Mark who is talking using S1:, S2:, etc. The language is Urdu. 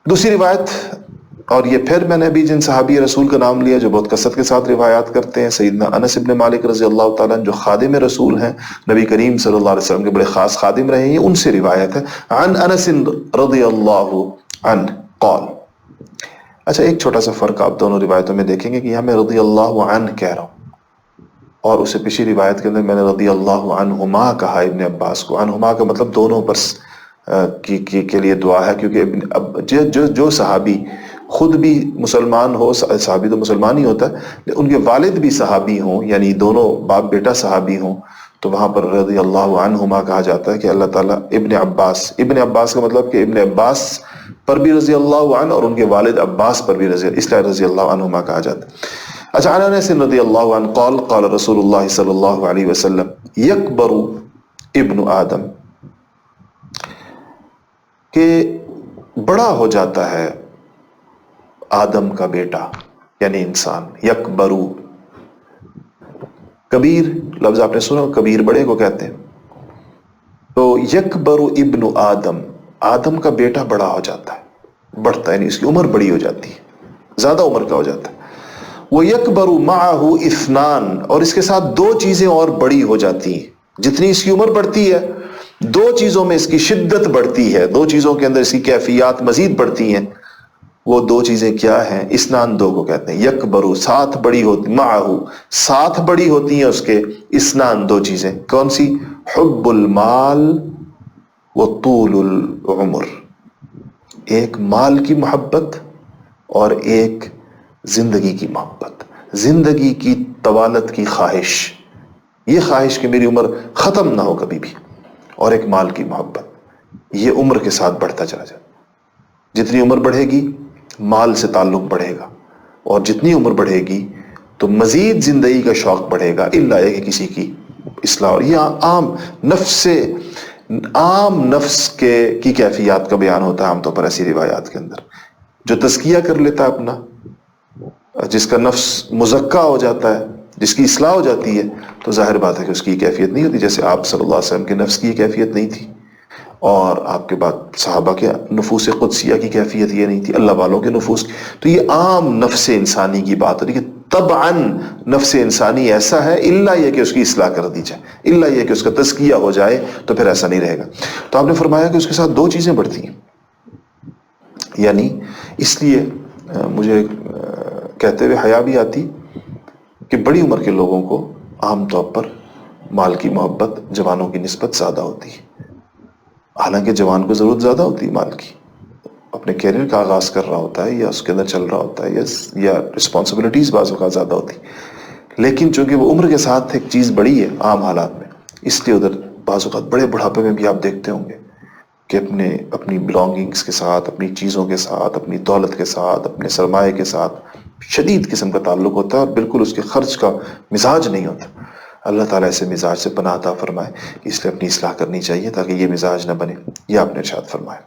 S1: دوسری روایت، اور یہ پھر میں نے ابھی جن صحابی رسول کا نام لیا جو بہت کثرت کے ساتھ روایات کرتے ہیں، سیدنا انس ابن مالک رضی اللہ تعالیٰ عنہ جو خادم رسول ہیں، نبی کریم صلی اللہ علیہ وسلم کے بڑے خاص خادم رہے ہیں، ان سے روایت ہے عن انس رضی اللہ عنہ قال۔ اچھا، ایک چھوٹا سا فرق آپ دونوں روایتوں میں دیکھیں گے کہ یہاں میں رضی اللہ عنہ کہہ رہا ہوں، اور اسے پچھلی روایت کے اندر میں نے رضی اللہ عنہما کہا ابن عباس کو۔ عنہما کا مطلب دونوں پر کے لیے دعا ہے، کیونکہ جو صحابی خود بھی مسلمان ہو، صحابی تو مسلمان ہی ہوتا ہے، ان کے والد بھی صحابی ہوں، یعنی دونوں باپ بیٹا صحابی ہوں، تو وہاں پر رضی اللہ عنہما کہا جاتا ہے کہ اللہ تعالیٰ ابن عباس کا مطلب کہ ابن عباس پر بھی رضی اللہ عنہ اور ان کے والد عباس پر بھی اس لیے رضی اللہ عنہما کہا جاتا ہے۔ اچھا، عن انس رضی اللہ عنہ قال قال رسول اللہ صلی اللہ علیہ وسلم یکبر ابن آدم، کہ بڑا ہو جاتا ہے آدم کا بیٹا یعنی انسان۔ یکبرو، کبیر لفظ آپ نے سنا، کبیر بڑے کو کہتے ہیں، تو یکبرو ابن آدم، آدم کا بیٹا بڑا ہو جاتا ہے، بڑھتا ہے، یعنی اس کی عمر بڑی ہو جاتی ہے، زیادہ عمر کا ہو جاتا ہے۔ وہ یکبرو معہ اثنان، اور اس کے ساتھ دو چیزیں اور بڑی ہو جاتی ہیں، جتنی اس کی عمر بڑھتی ہے دو چیزوں میں اس کی شدت بڑھتی ہے، دو چیزوں کے اندر اس کی کیفیات مزید بڑھتی ہیں۔ وہ دو چیزیں کیا ہیں؟ اسنان دو کو کہتے ہیں، یکبرو ساتھ بڑی ہوتی، معہو ساتھ بڑی ہوتی ہیں اس کے، اسنان دو چیزیں، کون سی؟ حب المال و طول العمر، ایک مال کی محبت اور ایک زندگی کی محبت، زندگی کی طوالت کی خواہش، یہ خواہش کہ میری عمر ختم نہ ہو کبھی بھی، اور ایک مال کی محبت، یہ عمر کے ساتھ بڑھتا چلا جاتا۔ جتنی عمر بڑھے گی مال سے تعلق بڑھے گا، اور جتنی عمر بڑھے گی تو مزید زندگی کا شوق بڑھے گا، الا یہ کہ کسی کی اصلاح، اور یہ عام نفس کی کیفیات کا بیان ہوتا ہے عام طور پر ایسی روایات کے اندر۔ جو تزکیہ کر لیتا ہے اپنا، جس کا نفس مزکہ ہو جاتا ہے، جس کی اصلاح ہو جاتی ہے، تو ظاہر بات ہے کہ اس کی کیفیت نہیں ہوتی، جیسے آپ صلی اللہ علیہ وسلم کے نفس کی یہ کیفیت نہیں تھی، اور آپ کے بعد صحابہ کے نفوس قدسیہ کی کیفیت یہ نہیں تھی، اللہ والوں کے نفوس کی۔ تو یہ عام نفس انسانی کی بات ہے کہ طبعاً نفس انسانی ایسا ہے، الا یہ کہ اس کی اصلاح کر دی جائے، الا یہ کہ اس کا تزکیہ ہو جائے، تو پھر ایسا نہیں رہے گا۔ تو آپ نے فرمایا کہ اس کے ساتھ دو چیزیں بڑھتی ہیں، یعنی اس لیے مجھے کہتے ہوئے حیا بھی آتی کہ بڑی عمر کے لوگوں کو عام طور پر مال کی محبت جوانوں کی نسبت زیادہ ہوتی ہے، حالانکہ جوان کو ضرورت زیادہ ہوتی ہے مال کی، اپنے کیریئر کا آغاز کر رہا ہوتا ہے یا اس کے اندر چل رہا ہوتا ہے، یا رسپانسبلٹیز بعض اوقات زیادہ ہوتی، لیکن چونکہ وہ عمر کے ساتھ ایک چیز بڑی ہے عام حالات میں، اس لیے ادھر بعض اوقات بڑے بڑھاپے میں بھی آپ دیکھتے ہوں گے کہ اپنی بلانگنگز کے ساتھ، اپنی چیزوں کے ساتھ، اپنی دولت کے ساتھ، اپنے سرمایے کے ساتھ شدید قسم کا تعلق ہوتا ہے، اور بالکل اس کے خرچ کا مزاج نہیں ہوتا۔ اللہ تعالیٰ ایسے مزاج سے پناہ عطا فرمائے، اس لیے اپنی اصلاح کرنی چاہیے تاکہ یہ مزاج نہ بنے، یہ آپ نے ارشاد فرمایا۔